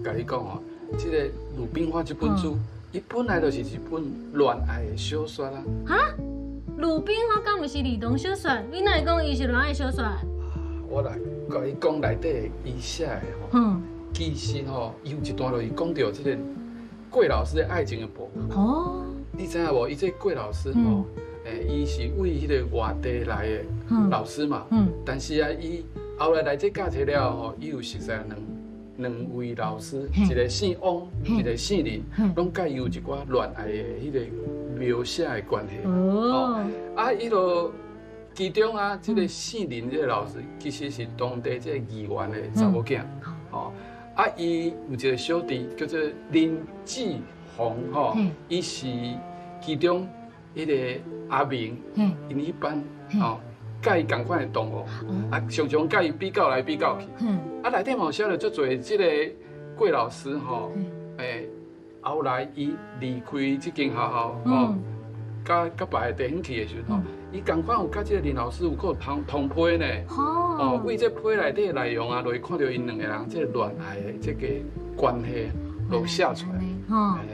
甲你讲哦，这个《鲁冰花》这本书，伊本来就是一本恋爱的小说啦。哈？鲁冰花敢不是儿童小说？你哪会讲伊是恋爱小说？我来甲你讲内底伊写的吼，其实吼，伊有一段落伊讲到这个桂老师的爱情的部分。哦，你知影无？伊这桂老师吼，伊是为迄个外地来的老师嘛。但是啊，伊后来这嫁娶了吼，伊有熟悉两位老师，一个姓汪，一个姓林，拢甲伊有一寡恋爱的迄个描写的关系。哦，啊，伊就其中啊，这个姓林这个老师其实是当地这个议员的查某囝。哦，啊，伊有一个小弟叫做林志宏，吼，伊是其中迄个阿明，因迄班哦。甲伊同款的同学，啊，常常甲伊比较来比较去，啊，内底嘛有写了足侪即个桂老师吼，后来伊离开即间学校吼，甲别个地方去的时候，伊同款有甲即个林老师有个同批呢，哦，为这批内底内容啊，就会看到因两个人即个恋爱的这个关系，都写出来。